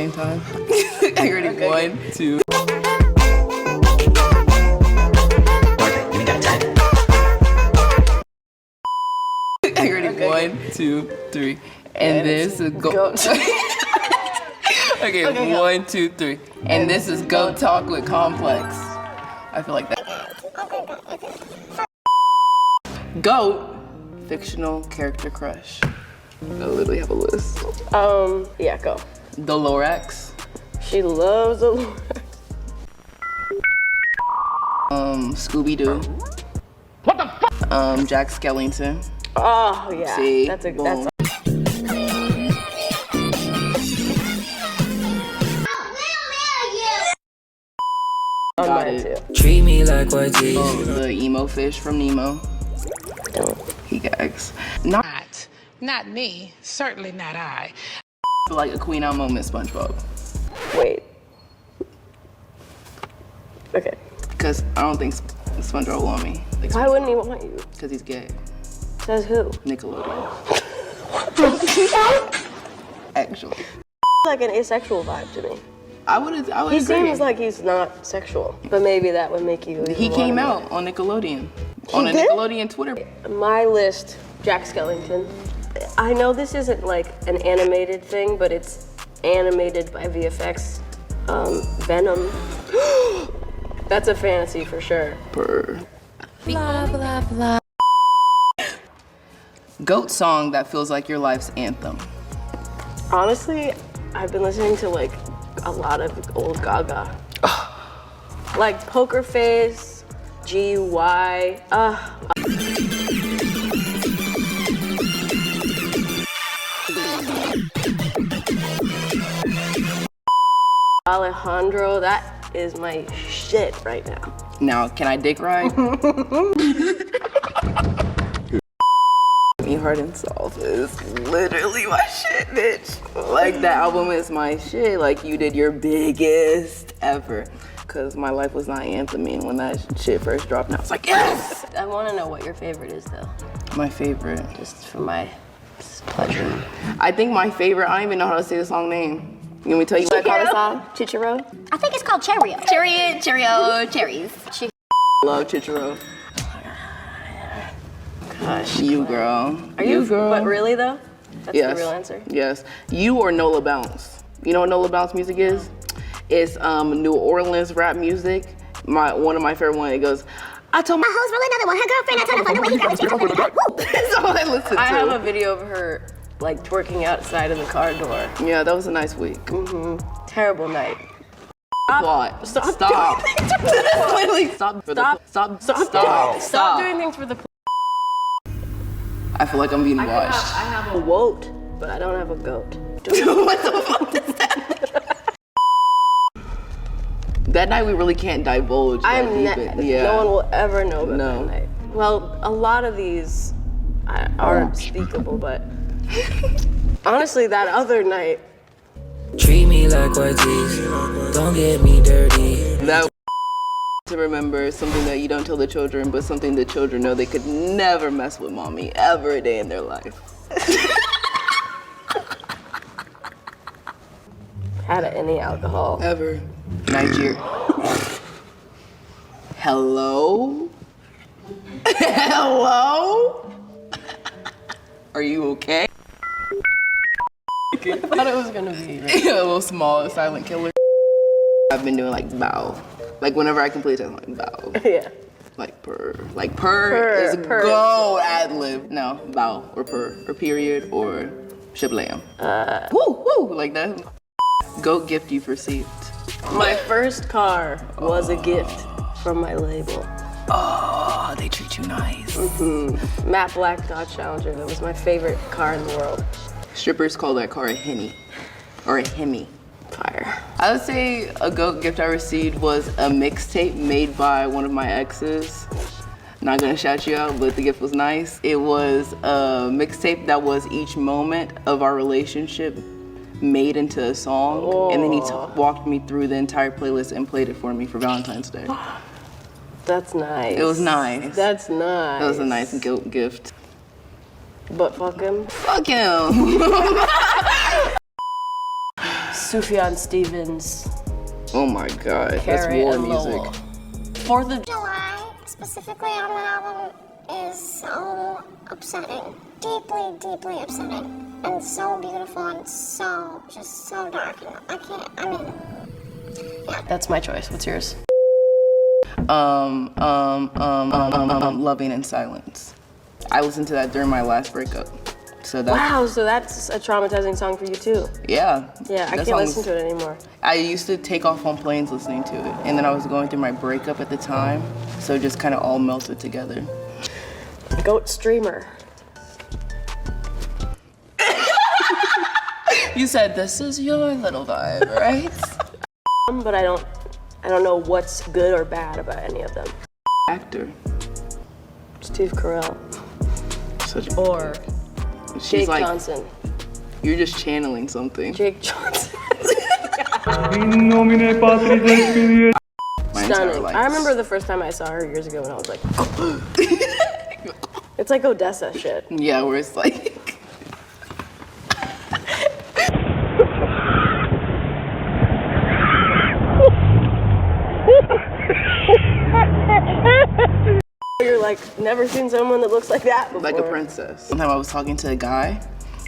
same time. I ready? Okay. 1, 2. I ready? Okay. 1, 2, 3. And this is goat. Okay, 1, 2, 3. And this is Goat Talk with Complex. I feel like that. Goat, fictional character crush. I literally have a list. Yeah, go. The Lorax. She loves the Lorax. Scooby-Doo. What the fuck? Jack Skellington. Oh, yeah. See? That's a, Boom. that's a Got it. Treat me like what you. The emo fish from Nemo. He gags. Not me. Certainly not I. Like a Queen Anne moment, SpongeBob. Wait. Okay. Because I don't think SpongeBob will want me. Like, Why wouldn't he want you? because he's gay. Says who? Nickelodeon. Actually. Like an asexual vibe to me. I would He agree. seems like he's not sexual, but maybe that would make you. He came out on Nickelodeon. On a did? Nickelodeon Twitter. My list, Jack Skellington. I know this isn't like an animated thing, but it's animated by VFX. Venom. That's a fantasy for sure. Purr. Blah, blah, blah. Goat song that feels like your life's anthem. Honestly, I've been listening to like a lot of old Gaga. Like Poker Face, GUY. Alejandro, that is my shit right now. Now, can I dick ride? Me Heart and Soft is literally my shit, bitch. Like, that album is my shit. Like, you did your biggest ever. Because my life was not antheming when that shit first dropped. And I was like, yes! I want to know what your favorite is, though. My favorite. Just for my pleasure. I think my favorite, I don't even know how to say the song name. You want me to tell you what I call the song? Chichiro? I think it's called Cheerio. Cheerio, cherries. Love Chichiro. Gosh. You, girl. Are you, girl. But really, though? That's Yes. the real answer? Yes. You or Nola Bounce. You know what Nola Bounce music is? It's New Orleans rap music. One of my favorite ones. It goes, I told my hoes roll another one. Her girlfriend, I told her for the way he got with That's all I listen to. I have a video of her like twerking outside of the car door. Yeah, that was a nice week. Terrible night. Stop. Stop. Literally, stop. Stop doing things for the. I feel like I'm being watched. I have a woat, but I don't have a goat. What the fuck is that? That night we really can't divulge. No one will ever know about that night. Well, a lot of these aren't speakable, but honestly, that other night. Treat me like what you. Don't get me dirty. That to remember something that you don't tell the children, but something the children know they could never mess with mommy ever a day in their life. Had any alcohol. Ever. Nigeria. Hello? Hello? Are you okay? I thought it was gonna be A little small, silent killer. I've been doing like bow. Like whenever I complete it, I'm like bow. Yeah. Like purr. Like purr is go ad lib. No, bow or purr or period or shiblam. Woo woo like that. Goat gift you've received. My first car was a gift from my label. Oh, they treat you nice. Matte Black Dodge Challenger. That was my favorite car in the world. Strippers call that car a Henny or a Hemi. Fire. I would say a goat gift I received was a mixtape made by one of my exes. Not gonna shout you out, but the gift was nice. It was a mixtape that was each moment of our relationship made into a song, and then he walked me through the entire playlist and played it for me for Valentine's Day. That's nice. It was nice. That's nice. That was a nice goat gift. But fuck him. Fuck him. Sufjan Stevens. Oh my God, that's Carrie war and music. Lowell. 4th of July, specifically on the album, is so upsetting. Deeply, deeply upsetting. And so beautiful and so, just so dark. I can't, I mean. That's my choice. What's yours? Loving in Silence. I listened to that during my last breakup. So that's, Wow, so that's a traumatizing song for you too. yeah. Yeah, I that can't song listen was- to it anymore. I used to take off on planes listening to it. And then I was going through my breakup at the time. So it just kind of all melted together. Goat Streamer. You said this is your little vibe, right? But I don't know what's good or bad about any of them. Actor. Steve Carell. Such a Or She's Jake like, Johnson. you're just channeling something. Jake Johnson. My entire Stunning. life. I remember the first time I saw her years ago and I was like, it's like Odessa shit. Yeah, where it's like. You're like, never seen someone that looks like that before. Like a princess. One time I was talking to a guy,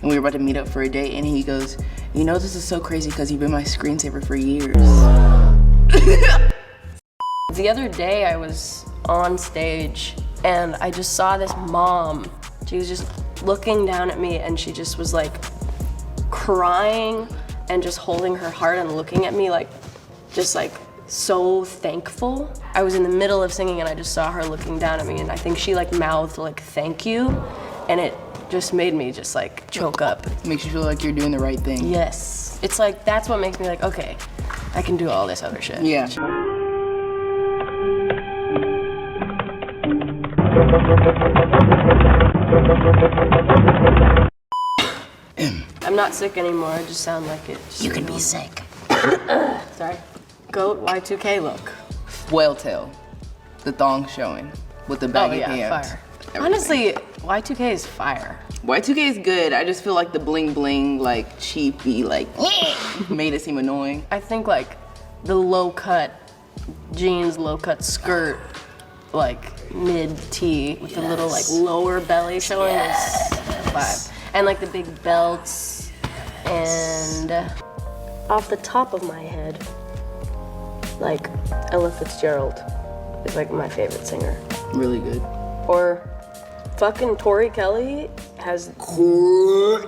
and we were about to meet up for a date, and he goes, you know, this is so crazy because you've been my screensaver for years. The other day I was on stage and I just saw this mom. She was just looking down at me and she just was like crying and just holding her heart and looking at me like, just like so thankful. I was in the middle of singing and I just saw her looking down at me and I think she like mouthed like, thank you. And it just made me just like choke up. Makes you feel like you're doing the right thing. Yes. It's like, that's what makes me like, okay, I can do all this other shit. Yeah. I'm not sick anymore, I just sound like it. You can be sick. Sorry. Goat Y2K look. Whale tail. The thong showing with the baggy pants. Fire. Everything. Honestly, Y2K is fire. Y2K is good. I just feel like the bling bling, like cheapy, like made it seem annoying. I think like the low cut jeans, low cut skirt, like mid tee with a little like lower belly showing is a vibe. And like the big belts and off the top of my head, like Ella Fitzgerald is like my favorite singer. Really good. Or fucking Tori Kelly has.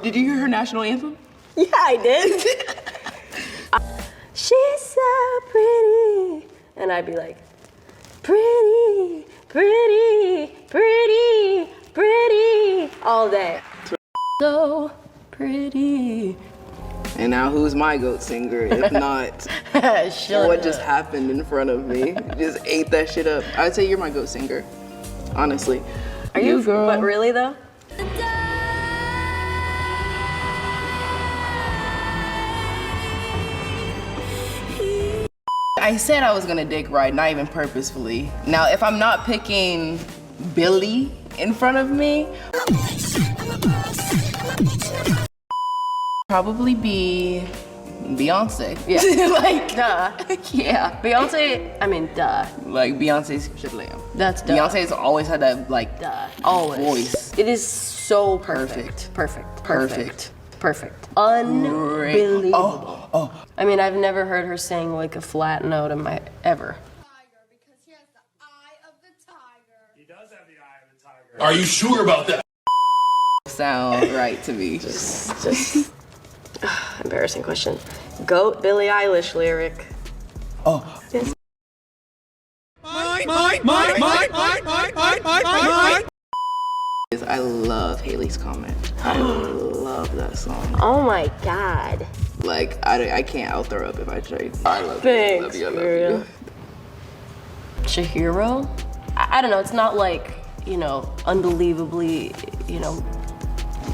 Did you hear her national anthem? Yeah, I did. She's so pretty. And I'd be like, pretty, pretty, pretty, pretty, all day. So pretty. And now who's my goat singer if not Shut what up. just happened in front of me? Just ate that shit up. I'd say you're my goat singer, honestly. Are you, girl? but really though? I said I was gonna dick ride, not even purposefully. Now, if I'm not picking Billie in front of me, probably be Beyonce. Yeah. Like, Duh. yeah. Beyonce, I mean, duh. Like Beyonce's Shazam. That's duh. Beyonce's always had that like Duh. Always. voice. It is so perfect. Perfect. Perfect. Perfect. Unbelievable. Oh, I mean, I've never heard her sing like a flat note in my ever. Are you sure about that? sound right to me. Just embarrassing question. Goat Billie Eilish lyric. Oh. Yes. I love Haley's Comment. I love that song. Oh my God. Like, I can't out throw up if I try. I love Thanks, you. I love you. I love girl. you. Chihiro? I don't know, it's not like, you know, unbelievably, you know,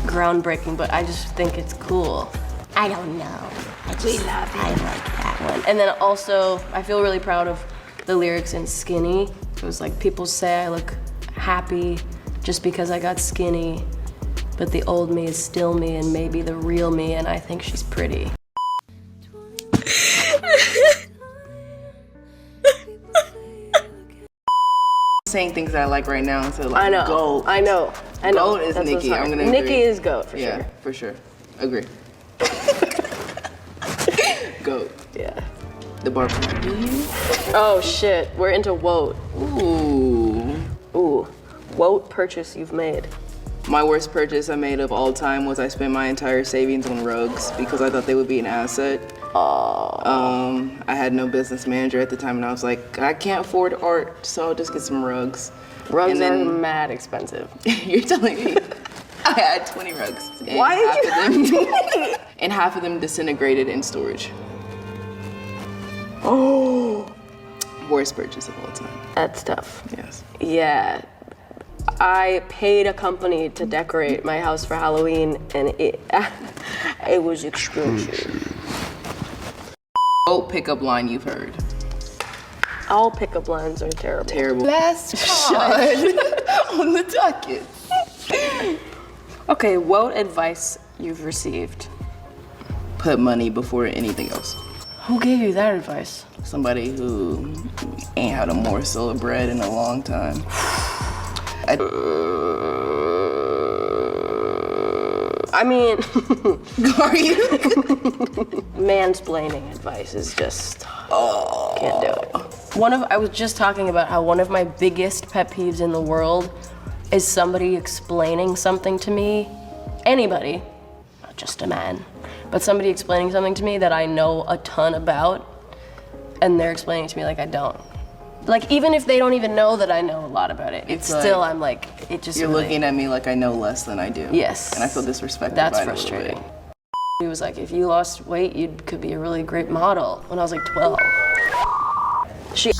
groundbreaking, but I just think it's cool. I don't know. I like that one. And then also, I feel really proud of the lyrics in Skinny. It was like, people say I look happy just because I got skinny, but the old me is still me and maybe the real me, and I think she's pretty. saying things that I like right now instead of like I know. goat. I know. Goat is That's what's Nicki. hard. I'm gonna Nicki agree. is goat for Yeah, sure. for sure. Agree. Goat. Yeah. The bar. Oh shit, we're into woat. Ooh. Ooh, woat purchase you've made. My worst purchase I made of all time was I spent my entire savings on rugs because I thought they would be an asset. I had no business manager at the time and I was like, I can't afford art, so I'll just get some rugs. Rugs And then- are mad expensive. You're telling me I had 20 rugs. And Why did you half of them, and half of them disintegrated in storage. Oh, Worst purchase of all time. that's tough. Yes. Yeah, I paid a company to decorate my house for Halloween, and it was expensive. Vote pickup line you've heard. All pickup lines are terrible. Terrible. Last shot on the docket. Okay, what advice you've received? Put money before anything else. Who gave you that advice? Somebody who ain't had a morsel of bread in a long time. I mean, Are you? mansplaining advice is just, can't do it. I was just talking about how one of my biggest pet peeves in the world is somebody explaining something to me, anybody, not just a man, but somebody explaining something to me that I know a ton about, and they're explaining it to me like I don't. Like, even if they don't even know that I know a lot about it, it's still, like, I'm like, it just You're really, looking at me like I know less than I do. Yes. And I feel disrespected That's by it a little frustrating. bit. He was like, if you lost weight, you could be a really great model, when I was like 12. She